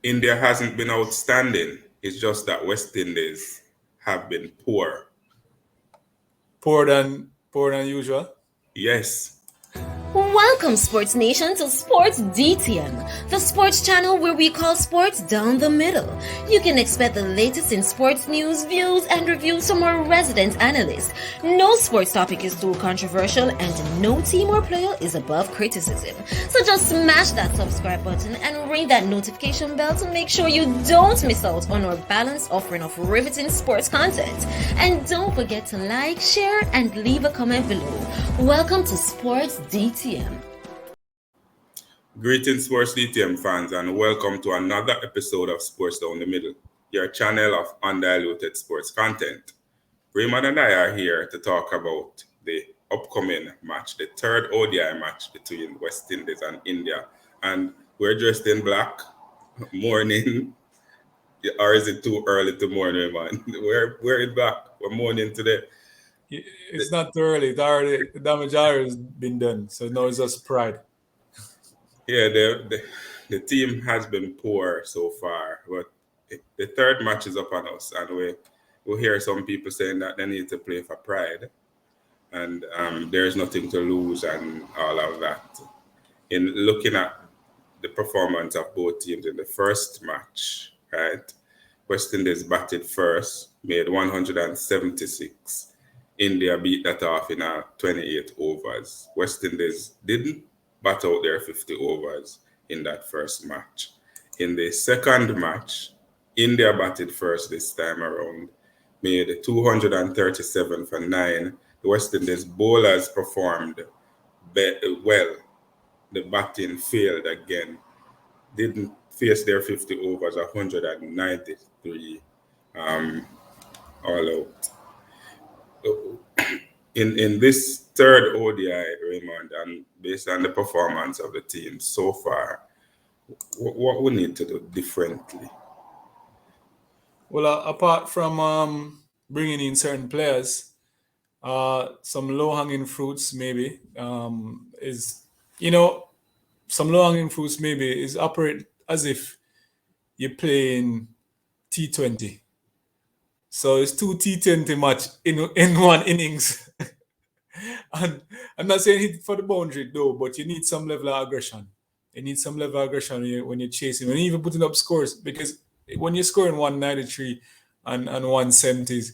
India hasn't been outstanding. It's just that West Indies have been poor. Poor than usual. Yes. Welcome, Sports Nation, to Sports DTM, the sports channel where we call sports down the middle. You can expect the latest in sports news, views, and reviews from our resident analysts. No sports topic is too controversial, and no team or player is above criticism. So just smash that subscribe button and ring that notification bell to make sure you don't miss out on our balanced offering of riveting sports content. And don't forget to like, share, and leave a comment below. Welcome to Sports DTM. Greetings, Sports DTM fans, and welcome to another episode of Sports Down the Middle, your channel of undiluted sports content. Raymond and I are here to talk about the upcoming match, the third ODI match between West Indies and India. And we're dressed in black, morning, or is it too early to mourn, Raymond? We're in black, we're mourning today. It's not too early. The damage already has been done. So now it's just pride. Yeah, the team has been poor so far, but the third match is upon us, and we'll hear some people saying that they need to play for pride, and there's nothing to lose and all of that. In looking at the performance of both teams in the first match, right? West Indies batted first, made 176. India beat that off in 28 overs. West Indies didn't bat out their 50 overs in that first match. In the second match, India batted first this time around, made 237 for 9. The West Indies bowlers performed well. The batting failed again. Didn't face their 50 overs, 193 all out. In this third ODI, Raymond, and based on the performance of the team so far, what we need to do differently? Well, apart from bringing in certain players, some low-hanging fruits maybe some low-hanging fruits maybe is operate as if you're playing T20. So it's two T20 match in one innings. And I'm not saying hit for the boundary though, but you need some level of aggression. You need some level of aggression when you're chasing, when you're even putting up scores, because when you're scoring 193 and 170s,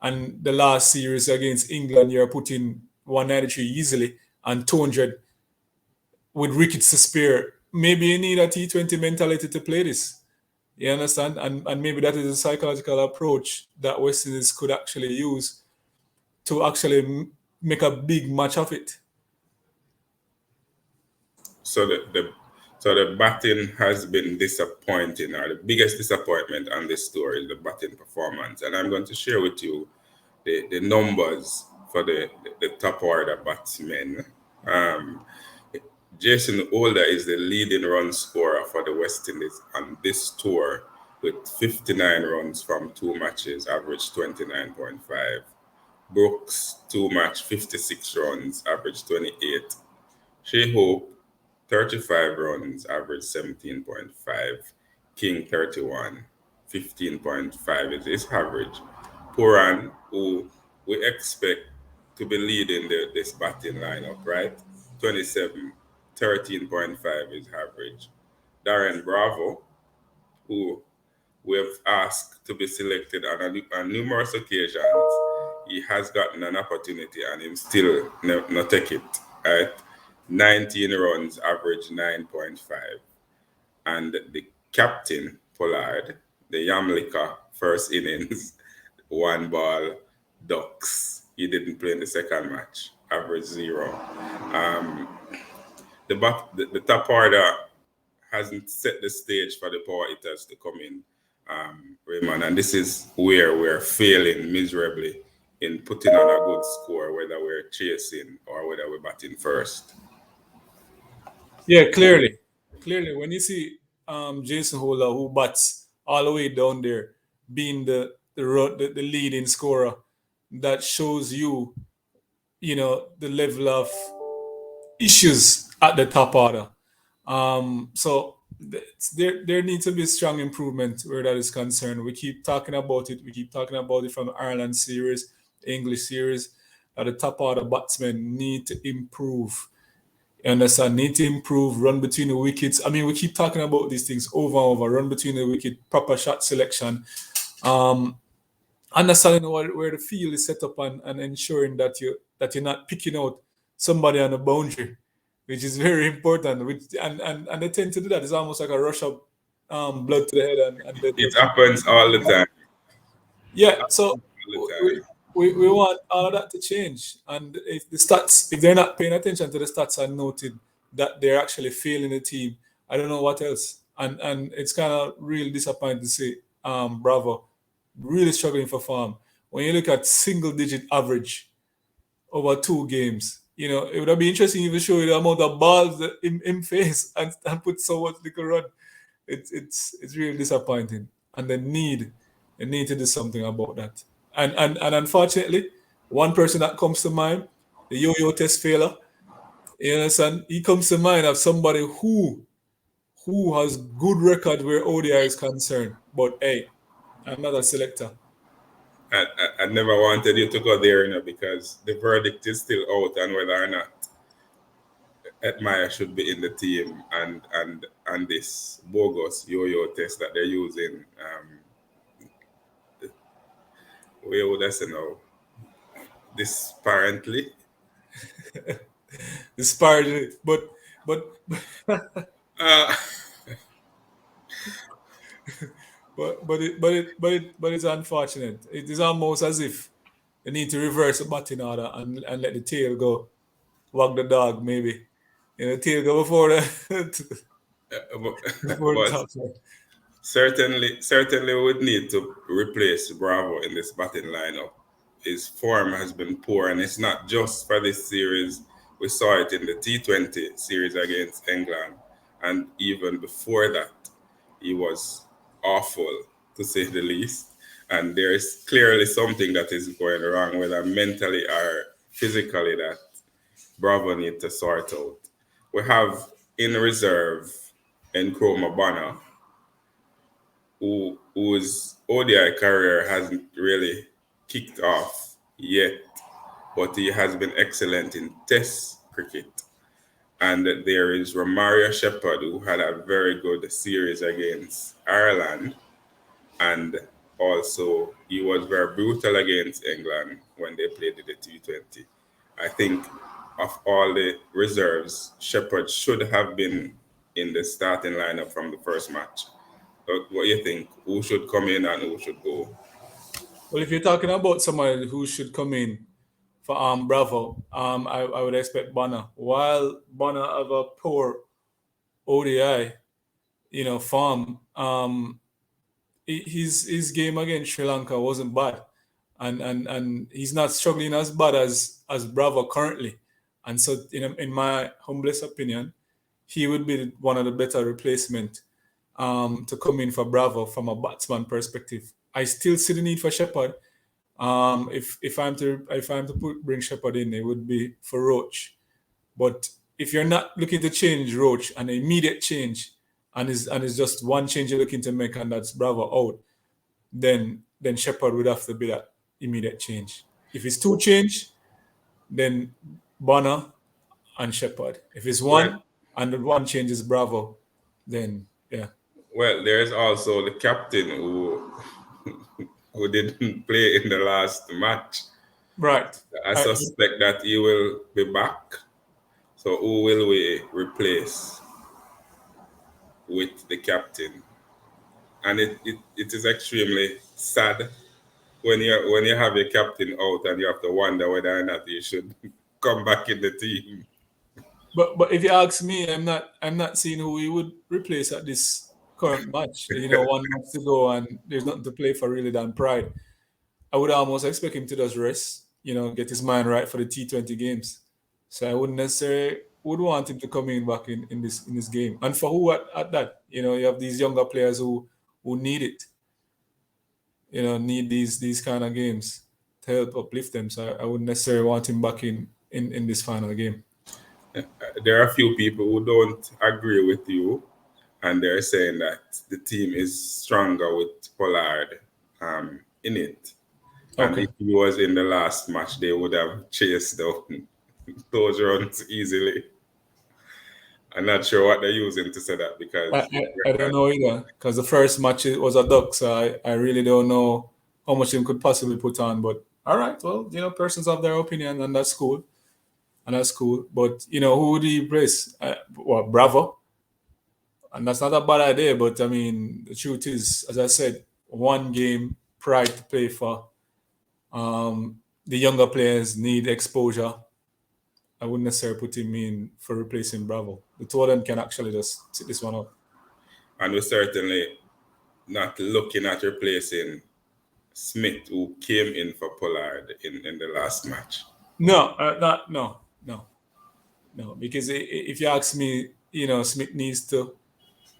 and the last series against England, you're putting 193 easily and 200 with wickets to spare. Maybe you need a T20 mentality to play this. You understand? And maybe that is a psychological approach that West Indies could actually use to actually make a big match of it. So the batting has been disappointing, or the biggest disappointment on this tour is the batting performance. And I'm going to share with you the numbers for the top order batsmen. Jason Holder is the leading run scorer for the West Indies on this tour with 59 runs from 2 matches, average 29.5. Brooks, 2 match, 56 runs, average 28. Shea Hope, 35 runs, average 17.5. King, 31, 15.5 is his average. Puran, who we expect to be leading this batting lineup, right? 27, 13.5 is average. Darren Bravo, who we have asked to be selected on numerous occasions, he has gotten an opportunity and him still not take it. Right? 19 runs, average 9.5. And the captain, Pollard, the Yamlika first innings, 1 ball, ducks. He didn't play in the second match, average 0. The top order hasn't set the stage for the power hitters to come in, Raymond, and this is where we're failing miserably in putting on a good score, whether we're chasing or whether we're batting first. Yeah, clearly, when you see Jason Holder, who bats all the way down there, being the leading scorer, that shows you, the level of issues at the top order. So there needs to be strong improvement where that is concerned. We keep talking about it. We keep talking about it from the Ireland series, English series. At the top order batsmen need to improve. You understand? Need to improve, run between the wickets. I mean, we keep talking about these things over and over. Run between the wicket, proper shot selection. Understanding where the field is set up and ensuring that you're not picking out somebody on the boundary, which is very important. And they tend to do that. It's almost like a rush of blood to the head and It happens all the time. yeah. So All the we, time. we want all of that to change. And if they're not paying attention to the stats and noted that they're actually failing the team, I don't know what else. And it's kind of really disappointing to see Bravo really struggling for form. When you look at single digit average over 2 games, it would have been interesting if you show you the amount of balls that in face and put so much little run. It's really disappointing. And they need to do something about that. And unfortunately, one person that comes to mind, the yo-yo test failure, you understand? He comes to mind of somebody who has good record where ODI is concerned. But hey, I'm not a selector. I never wanted you to go there, because the verdict is still out on whether or not Edmire should be in the team, and this bogus yo-yo test that they're using. Where would I say now? Disparently. Disparaging, but Uh, but it's unfortunate. It is almost as if they need to reverse the batting order and let the tail go, wag the dog maybe. Tail go before the before the but top side. certainly we would need to replace Bravo in this batting lineup. His form has been poor, and it's not just for this series. We saw it in the T20 series against England, and even before that, he was awful, to say the least. And there is clearly something that is going wrong, whether mentally or physically, that Bravo need to sort out. We have in reserve Nkrumah Bonner, whose ODI career hasn't really kicked off yet, but he has been excellent in Test cricket. And there is Romario Shepherd, who had a very good series against Ireland, and also he was very brutal against England when they played the T20. I think of all the reserves, Shepherd should have been in the starting lineup from the first match. But what do you think? Who should come in and who should go? Well, if you're talking about somebody who should come in for Bravo, I would expect Bonner. While Bonner have a poor ODI, form, his game against Sri Lanka wasn't bad, and he's not struggling as bad as Bravo currently, and so in my humblest opinion, he would be one of the better replacement to come in for Bravo from a batsman perspective. I still see the need for Shepherd. If I'm to bring Shepherd in, it would be for Roach. But if you're not looking to change Roach, an immediate change, and is just one change you're looking to make, and that's Bravo out, then Shepherd would have to be that immediate change. If it's two change, then Bonner and Shepherd. If it's Well, one and the one change is Bravo, then yeah. well, there's also the captain who didn't play in the last match. Right. I suspect that he will be back. So who will we replace with the captain? And it is extremely sad when you have your captain out and you have to wonder whether or not he should come back in the team. But if you ask me, I'm not seeing who we would replace at this current match. 1 month to go and there's nothing to play for really than Pride. I would almost expect him to just rest, get his mind right for the T20 games. So I wouldn't necessarily would want him to come in back in this game. And for who at that? You have these younger players who need it. Need these kind of games to help uplift them. So I wouldn't necessarily want him back in this final game. There are a few people who don't agree with you, and they're saying that the team is stronger with Pollard in it. And Okay. if he was in the last match, they would have chased down those runs easily. I'm not sure what they're using to say that I, because I, I don't know either because the first match it was a duck, so I really don't know how much him could possibly put on. But all right, well, persons have their opinion, and that's cool, and that's cool. But who would he replace? Well, Bravo, and that's not a bad idea. But I mean, the truth is, as I said, one game pride to play for. The younger players need exposure. I wouldn't necessarily put him in for replacing Bravo. The two of them can actually just sit this one out. and we're certainly not looking at replacing Smith, who came in for Pollard in the last match. No, no. Because if you ask me, Smith needs to,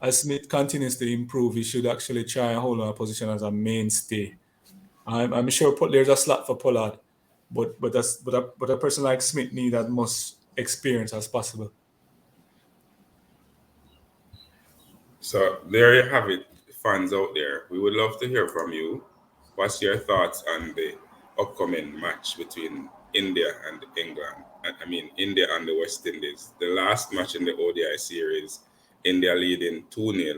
as Smith continues to improve, he should actually try and hold on a position as a mainstay. I'm sure there's a slot for Pollard, but a person like Smith needs as much experience as possible. So there you have it, fans out there. We would love to hear from you. What's your thoughts on the upcoming match between India and England? I mean, India and the West Indies. The last match in the ODI series, India leading 2-0,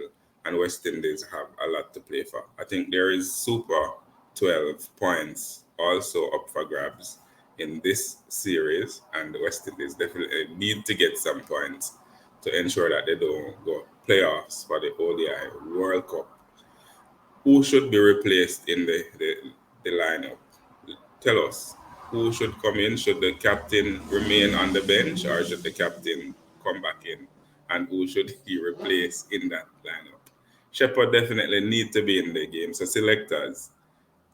and West Indies have a lot to play for. I think there is super 12 points also up for grabs in this series, and the West Indies definitely need to get some points to ensure that they don't go playoffs for the ODI World Cup. Who should be replaced in the lineup? Tell us. Who should come in? Should the captain remain on the bench or should the captain come back in? And who should he replace in that lineup? Shepard definitely need to be in the game. So selectors,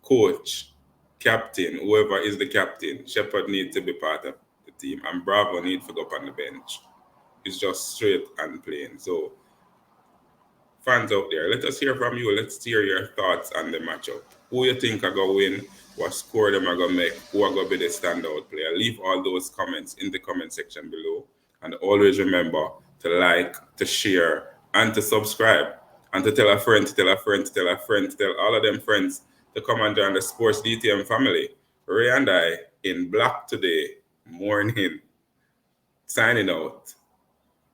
coach, captain, whoever is the captain, Shepard need to be part of the team. And Bravo need to go up on the bench. It's just straight and plain. So fans out there, let us hear from you. Let's hear your thoughts on the matchup. Who you think are going to win? What score them are going to make? Who are going to be the standout player? Leave all those comments in the comment section below. And always remember to like, to share, and to subscribe. And to tell a friend, to tell a friend, to tell a friend, to tell all of them friends to come and join the Sports DTM family. Ray and I in black today morning. Signing out.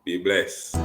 Be blessed.